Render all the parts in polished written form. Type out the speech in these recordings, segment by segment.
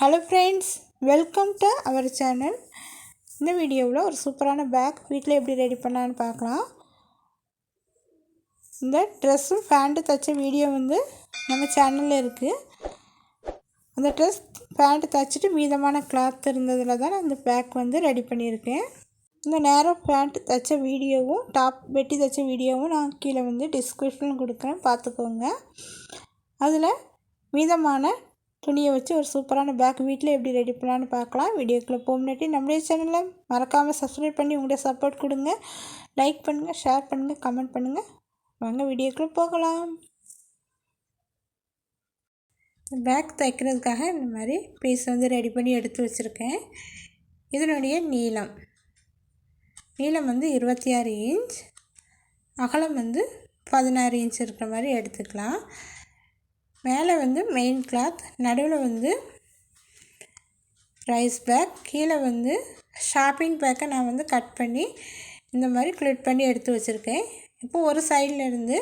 Hello friends, welcome to our channel. இந்த வீடியோவில் ஒரு சூப்பரான பேக் வீட்டில் எப்படி ரெடி பண்ணலான்னு பார்க்கலாம். இந்த ட்ரெஸ்ஸும் பேண்ட்டு தைச்ச வீடியோ நம்ம சேனலில் இருக்குது. அந்த ட்ரெஸ் பேண்ட்டு தைச்சிட்டு மீதமான கிளாத் இருந்ததில் தான் நான் இந்த பேக் ரெடி பண்ணியிருக்கேன். இந்த நேரம் பேண்ட் தைச்ச வீடியோவும் டாப் வெட்டி தைச்ச வீடியோவும் நான் கீழே டிஸ்கிரிப்ஷனில் கொடுக்குறேன், பார்த்துக்கோங்க. அதில் மீதமான துணியை வச்சு ஒரு சூப்பரான பேக் வீட்டில் எப்படி ரெடி பண்ணலான்னு பார்க்கலாம். வீடியோக்குள்ளே போகும்னாட்டி நம்முடைய சேனலை மறக்காமல் சப்ஸ்கிரைப் பண்ணி உங்களுடைய சப்போர்ட் கொடுங்க. லைக் பண்ணுங்கள், ஷேர் பண்ணுங்கள், கமெண்ட் பண்ணுங்கள். வாங்க வீடியோக்குள்ளே போகலாம். பேக் தைக்கிறதுக்காக இந்த மாதிரி பீஸ் ரெடி பண்ணி எடுத்து வச்சுருக்கேன். இதனுடைய நீளம் 26 இன்ச், அகலம் 16 இன்ச் இருக்கிற மாதிரி எடுத்துக்கலாம். மேலே மெயின் கிளாத், நடுவில் ரைஸ் பேக், கீழே ஷாப்பிங் பேக்கை நான் கட் பண்ணி இந்த மாதிரி கிளிப் பண்ணி எடுத்து வச்சுருக்கேன். இப்போது ஒரு சைடில் இருந்து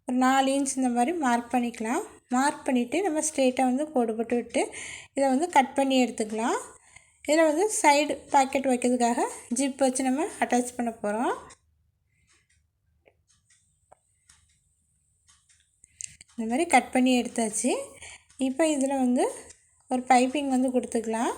ஒரு 4 இன்ச் இந்த மாதிரி மார்க் பண்ணிக்கலாம். மார்க் பண்ணிவிட்டு நம்ம ஸ்ட்ரெயிட்டாக கோடு போட்டு விட்டு இதை கட் பண்ணி எடுத்துக்கலாம். இதில் சைடு பாக்கெட் வைக்கிறதுக்காக ஜிப் வச்சு நம்ம அட்டாச் பண்ண போகிறோம். இந்த மாதிரி கட் பண்ணி எடுத்தாச்சு. இப்போ இதில் ஒரு பைப்பிங் கொடுத்துக்கலாம்.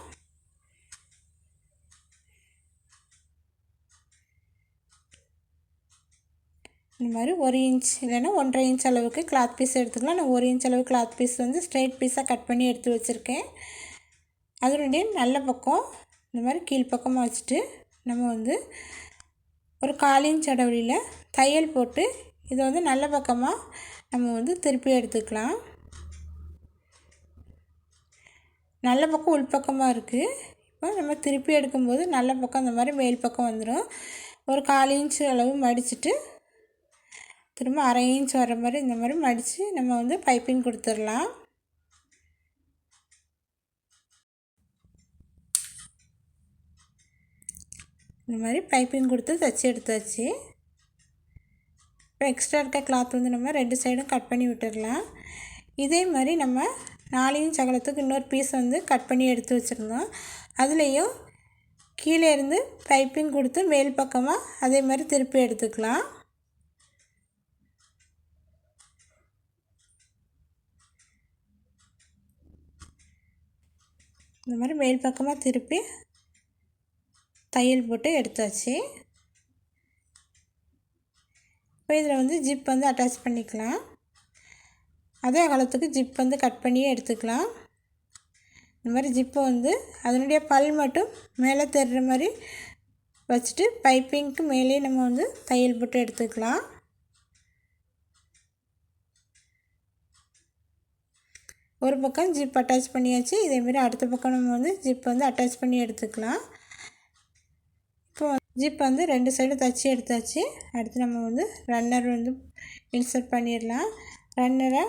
இந்த மாதிரி 1 இன்ச் இல்லைன்னா 1.5 இன்ச் அளவுக்கு கிளாத் பீஸ் எடுத்துக்கலாம். நான் 1 இன்ச் அளவு கிளாத் பீஸ் ஸ்ட்ரெயிட் பீஸாக கட் பண்ணி எடுத்து வச்சுருக்கேன். அதனுடைய நல்ல பக்கம் இந்த மாதிரி கீழ்ப்பக்கமாக வச்சுட்டு நம்ம ஒரு 1/4 இன்ச் இடைவெளியில் தையல் போட்டு இதை நல்ல பக்கமாக நம்ம திருப்பி எடுத்துக்கலாம். நல்ல பக்கம் உள்பக்கமாக இருக்குது. இப்போ நம்ம திருப்பி எடுக்கும்போது நல்ல பக்கம் இந்த மாதிரி மேல் பக்கம் வந்துடும். ஒரு 1/4 இன்ச் அளவு மடிச்சுட்டு திரும்ப 1/2 இன்ச் வர மாதிரி இந்த மாதிரி மடித்து நம்ம பைப்பிங் கொடுத்துடலாம். இந்த மாதிரி பைப்பிங் கொடுத்து தைச்சி எடுத்தாச்சு. இப்போ எக்ஸ்ட்ரா இருக்க கிளாத் நம்ம 2 சைடும் கட் பண்ணி விட்டுடலாம். இதே மாதிரி நம்ம 4 இன்ச் அகலத்துக்கு இன்னொரு பீஸ் கட் பண்ணி எடுத்து வச்சுருந்தோம். அதுலேயும் கீழே இருந்து பைப்பிங் கொடுத்து மேல் பக்கமாக அதே மாதிரி திருப்பி எடுத்துக்கலாம். இந்த மாதிரி மேல் பக்கமாக திருப்பி தையல் போட்டு எடுத்தாச்சு. இப்போ இதில் ஜிப் அட்டாச் பண்ணிக்கலாம். அதே அகலத்துக்கு ஜிப் கட் பண்ணியே எடுத்துக்கலாம். இந்த மாதிரி ஜிப்பை அதனுடைய பல் மட்டும் மேலே தெரிகிற மாதிரி வச்சுட்டு பைப்பிங்க்கு மேலே நம்ம தையல் போட்டு எடுத்துக்கலாம். ஒரு பக்கம் ஜிப் அட்டாச் பண்ணியாச்சு. இதேமாரி அடுத்த பக்கம் நம்ம ஜிப் அட்டாச் பண்ணி எடுத்துக்கலாம். இப்போ ஜிப் 2 சைடு தைச்சி எடுத்தாச்சு. அடுத்து நம்ம ரன்னர் இன்சர்ட் பண்ணிடலாம். ரன்னரை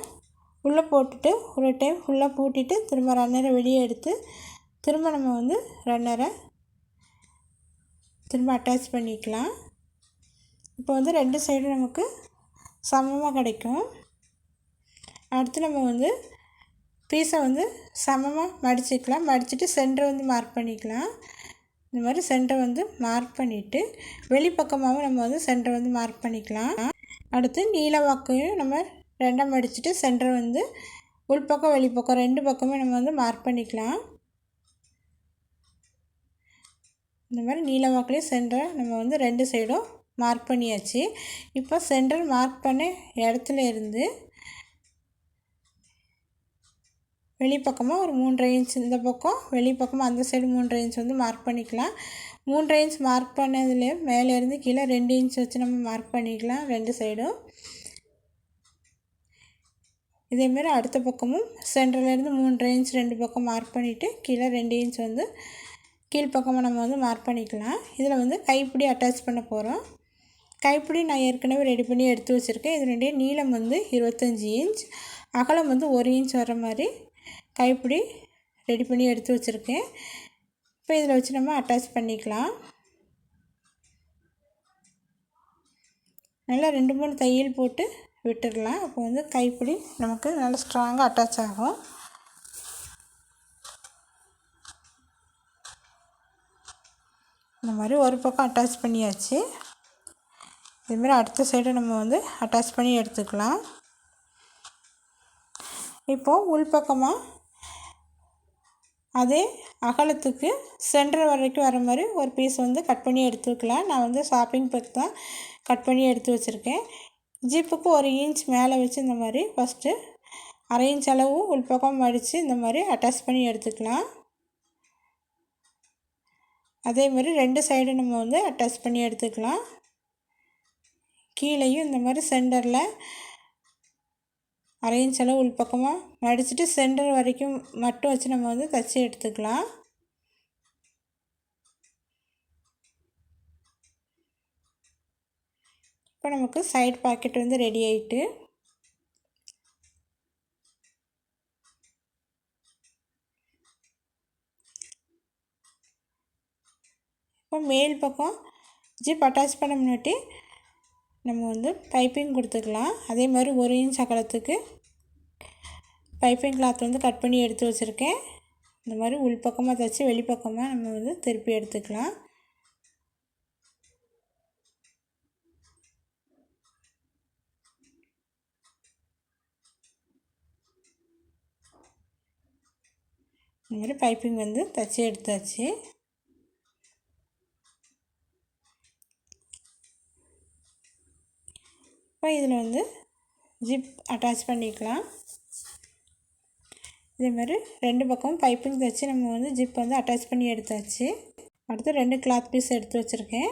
உள்ளே போட்டுட்டு ஒரு டைம் ஃபுல்லாக பூட்டிட்டு திரும்ப ரன்னரை வெளியே எடுத்து திரும்ப நம்ம ரன்னரை திரும்ப அட்டாச் பண்ணிக்கலாம். இப்போ 2 சைடும் நமக்கு சமமாக கிடைக்கும். அடுத்து நம்ம பீஸை சமமாக மடிச்சிக்கலாம். மடிச்சுட்டு சென்டரை மார்க் பண்ணிக்கலாம். இந்த மாதிரி சென்டரை மார்க் பண்ணிவிட்டு வெளிப்பக்கமாகவும் நம்ம சென்டரை மார்க் பண்ணிக்கலாம். அடுத்து நீல வாக்கையும் நம்ம 2 மடிச்சுட்டு சென்டரை உள்பக்கம் வெளிப்பக்கம் 2 பக்கமே நம்ம மார்க் பண்ணிக்கலாம். இந்த மாதிரி நீல வாக்கிலையும் சென்டரை நம்ம 2 சைடும் மார்க் பண்ணியாச்சு. இப்போ சென்டர் மார்க் பண்ண இடத்துல இருந்து வெளிப்பக்கமாக ஒரு 3.5 இன்ச் இந்த பக்கம், வெளிப்பக்கமாக அந்த சைடு 3.5 இன்ச் மார்க் பண்ணிக்கலாம். 3.5 இன்ச் மார்க் பண்ணதுலேயே மேலேருந்து கீழே 2 இன்ச் வச்சு நம்ம மார்க் பண்ணிக்கலாம் 2 சைடும். இதேமாரி அடுத்த பக்கமும் சென்டர்லேருந்து 3.5 இன்ச் 2 பக்கம் மார்க் பண்ணிவிட்டு கீழே 2 இன்ச் கீழ்ப்பக்கமாக நம்ம மார்க் பண்ணிக்கலாம். இதில் கைப்பிடி அட்டாச் பண்ண போகிறோம். கைப்பிடி நான் ஏற்கனவே ரெடி பண்ணி எடுத்து வச்சுருக்கேன். இதனுடைய நீளம் 25 இன்ச், அகலம் 1 இன்ச் வர மாதிரி கைப்பிடி ரெடி பண்ணி எடுத்து வச்சுருக்கேன். இப்போ இதில் வச்சு நம்ம அட்டாச் பண்ணிக்கலாம். நல்லா 2-3 தையல் போட்டு விட்டுடலாம். அப்போ கைப்பிடி நமக்கு நல்லா ஸ்ட்ராங்காக அட்டாச் ஆகும். இந்த மாதிரி ஒரு பக்கம் அட்டாச் பண்ணியாச்சு. இதுமாரி அடுத்த சைடு நம்ம வந்து அட்டாச் பண்ணி எடுத்துக்கலாம். இப்போது உள்பக்கமாக அதே அகலத்துக்கு சென்டர் வரைக்கும் வர மாதிரி ஒரு பீஸ் வந்து கட் பண்ணி எடுத்துக்கலாம். நான் வந்து ஷாப்பிங் பேக் தான் கட் பண்ணி எடுத்து வச்சுருக்கேன். ஜிப்புக்கு 1 இன்ச் மேலே வச்சு இந்த மாதிரி ஃபஸ்ட்டு 1/2 இன்ச் அளவு உள்பக்கம் மடித்து இந்த மாதிரி அட்டாச் பண்ணி எடுத்துக்கலாம். அதே மாதிரி 2 சைடு நம்ம வந்து அட்டாச் பண்ணி எடுத்துக்கலாம். கீழேயும் இந்த மாதிரி சென்டரில் 1/2 இன்ச் அளவு உள்பக்கமாக மடிச்சுட்டு சென்டர் வரைக்கும் மட்டும் வச்சு நம்ம வந்து தைச்சி எடுத்துக்கலாம். இப்போ நமக்கு சைடு பாக்கெட் வந்து ரெடி ஆகிட்டு, இப்போ மேல் பக்கம் ஜிப் அட்டாச் பண்ண முன்னாடி நம்ம வந்து பைப்பிங் கொடுத்துக்கலாம். அதே மாதிரி 1 இன்ச் அகலத்துக்கு பைப்பிங் கிளாத் வந்து கட் பண்ணி எடுத்து வச்சுருக்கேன். இந்த மாதிரி உள்பக்கமாக தைச்சி வெளிப்பக்கமாக நம்ம வந்து திருப்பி எடுத்துக்கலாம். இந்த மாதிரி பைப்பிங் வந்து தைச்சி எடுத்தாச்சு. இப்போ இதில் வந்து ஜிப் அட்டாச் பண்ணிக்கலாம். இதே மாதிரி 2 பக்கமும் பைப்பிங் தைச்சி நம்ம வந்து ஜிப் வந்து அட்டாச் பண்ணி எடுத்தாச்சு. அடுத்து 2 கிளாத் பீஸ் எடுத்து வச்சுருக்கேன்.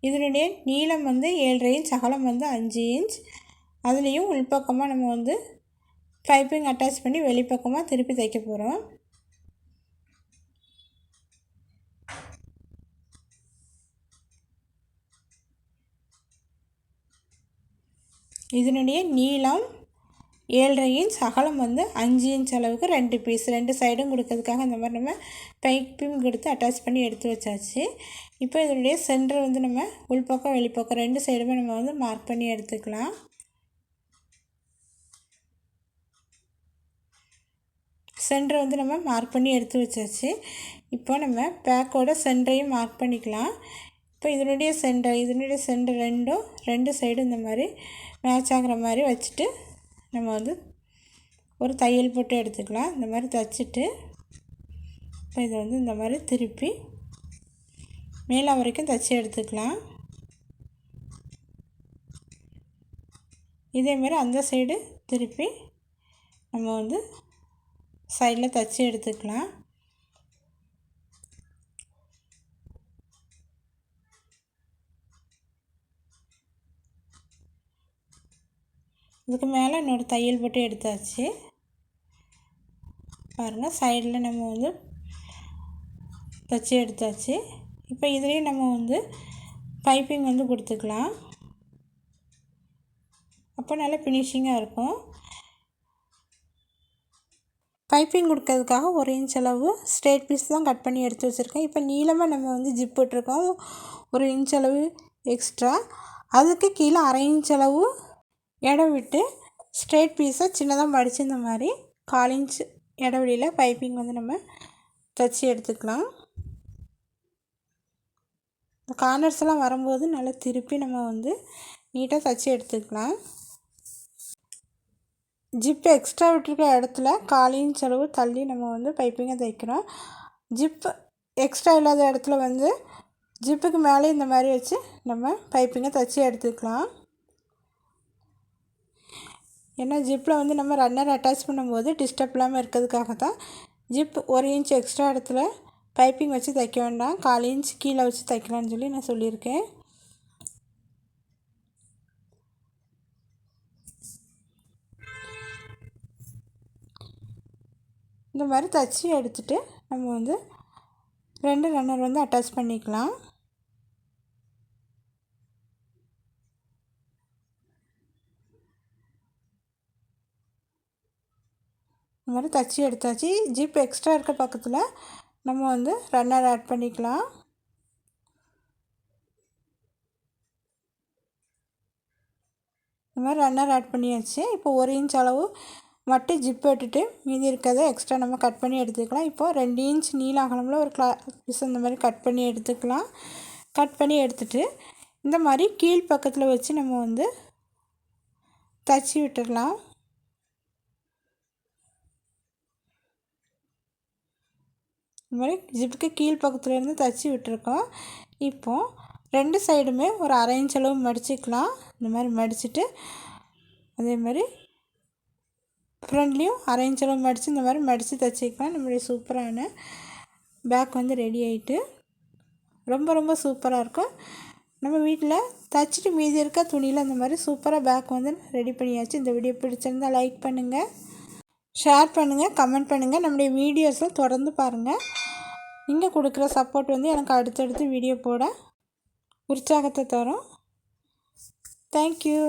இதனுடைய நீளம் வந்து 7.5 இன்ச், அகலம் வந்து 5 இன்ச். அதுலேயும் உள்பக்கமாக நம்ம வந்து பைப்பிங் அட்டாச் பண்ணி வெளிப்பக்கமாக திருப்பி தைக்க போகிறோம். இதனுடைய நீளம் 7.5 இன்ச், அகலம் வந்து 5 இன்ச் அளவுக்கு 2 பீஸ் 2 சைடும் கொடுக்கறதுக்காக இந்த மாதிரி நம்ம பைப்பிங் கொடுத்து அட்டாச் பண்ணி எடுத்து வச்சாச்சு. இப்போ இதனுடைய சென்டர் வந்து நம்ம உள்பக்கம் வெளிப்பக்கம் 2 சைடுமே நம்ம வந்து மார்க் பண்ணி எடுத்துக்கலாம். சென்டர் வந்து நம்ம மார்க் பண்ணி எடுத்து வச்சாச்சு. இப்போ நம்ம பேக்கோட சென்டரையும் மார்க் பண்ணிக்கலாம். இப்போ இதனுடைய சென்டர் 2 சைடும் இந்த மாதிரி மேட்ச் ஆகிற மாதிரி வச்சுட்டு நம்ம வந்து ஒரு தையல் போட்டு எடுத்துக்கலாம். இந்த மாதிரி தைச்சிட்டு இப்போ இதை வந்து இந்த மாதிரி திருப்பி மேலே வரைக்கும் தைச்சி எடுத்துக்கலாம். இதேமாரி அந்த சைடு திருப்பி நம்ம வந்து சைடில் தைச்சி எடுத்துக்கலாம். இதுக்கு மேலே இன்னொரு தையல் போட்டு எடுத்தாச்சு. பாருங்கள், சைடில் நம்ம வந்து தைச்சி எடுத்தாச்சு. இப்போ இதுலேயும் நம்ம வந்து பைப்பிங் வந்து கொடுத்துக்கலாம். அப்போ நல்லா ஃபினிஷிங்காக இருக்கும். பைப்பிங் கொடுக்கறதுக்காக 1 இன்ச் அளவு ஸ்ட்ரெயிட் பீஸ் தான் கட் பண்ணி எடுத்து வச்சுருக்கேன். இப்போ நீளமாக நம்ம வந்து ஜிப் போட்டிருக்கோம், 1 இன்ச் அளவு எக்ஸ்ட்ரா. அதுக்கு கீழே 1/2 இன்ச் அளவு இடம் விட்டு ஸ்ட்ரெயிட் பீஸை சின்னதாக மடித்து இந்த மாதிரி 1/4 இன்ச் இடைவெளியில் பைப்பிங் வந்து நம்ம தைச்சி எடுத்துக்கலாம். இந்த கார்னர்ஸ் எல்லாம் வரும்போது நல்லா திருப்பி நம்ம வந்து நீட்டாக தைச்சி எடுத்துக்கலாம். ஜிப்பு எக்ஸ்ட்ரா விட்டுருக்க இடத்துல 1/4 இன்ச் அளவு தள்ளி நம்ம வந்து பைப்பிங்கை தைக்கிறோம். ஜிப்பு எக்ஸ்ட்ரா இல்லாத இடத்துல வந்து ஜிப்புக்கு மேலே இந்த மாதிரி வச்சு நம்ம பைப்பிங்கை தைச்சி எடுத்துக்கலாம். ஏன்னா ஜிப்பில் வந்து நம்ம ரன்னர் அட்டாச் பண்ணும்போது டிஸ்டர்ப் இல்லாமல் இருக்கிறதுக்காக தான் ஜிப் 1 இன்ச் எக்ஸ்ட்ரா இடத்துல பைப்பிங் வச்சு தைக்க வேண்டாம், 1/4 இன்ச் கீழே வச்சு தைக்கலான்னு சொல்லி நான் சொல்லியிருக்கேன். இந்த மாதிரி தைச்சி எடுத்துகிட்டு நம்ம வந்து 2 ரன்னர் வந்து அட்டாச் பண்ணிக்கலாம். இந்த மாதிரி தைச்சி எடுத்தாச்சு. ஜிப் எக்ஸ்ட்ரா இருக்க பக்கத்தில் நம்ம வந்து ரன்னர் ஆட் பண்ணிக்கலாம். இந்த மாதிரி ரன்னர் ஆட் பண்ணியாச்சு. இப்போ 1 இன்ச் அளவு மட்டும் ஜிப் விட்டுட்டு மீதி இருக்கிறத எக்ஸ்ட்ரா நம்ம கட் பண்ணி எடுத்துக்கலாம். இப்போது 2 இன்ச் நீள அகலமில் ஒரு கிளாத் பீஸ் இந்த மாதிரி கட் பண்ணி எடுத்துக்கலாம். கட் பண்ணி எடுத்துகிட்டு இந்த மாதிரி கீழ் பக்கத்தில் வச்சு நம்ம வந்து தச்சு விட்டுடலாம். இந்த மாதிரி ஜிப்புக்கு கீழ் பக்கத்துலேருந்து தச்சு விட்டுருக்கோம். இப்போது 2 சைடுமே ஒரு 1/2 இன்ச் அளவு மடிச்சுக்கலாம். இந்த மாதிரி மடிச்சுட்டு அதே மாதிரி ஃப்ரண்ட்லேயும் 1/2 இன்ச் அளவு மடித்து இந்த மாதிரி மடித்து தச்சுக்கலாம். நம்மளுடைய சூப்பரான பேக் வந்து ரெடி ஆகிட்டு ரொம்ப ரொம்ப சூப்பராக இருக்கும். நம்ம வீட்டில் தச்சுட்டு மீதி இருக்க துணியில் அந்த மாதிரி சூப்பராக பேக் வந்து ரெடி பண்ணியாச்சு. இந்த வீடியோ பிடிச்சிருந்தால் லைக் பண்ணுங்கள், ஷேர் பண்ணுங்கள், கமெண்ட் பண்ணுங்கள். நம்முடைய வீடியோஸும் தொடர்ந்து பாருங்கள். நீங்கள் கொடுக்குற சப்போர்ட் வந்து எனக்கு அடுத்தடுத்து வீடியோ போட உற்சாகத்தை தரும். தேங்க்யூ.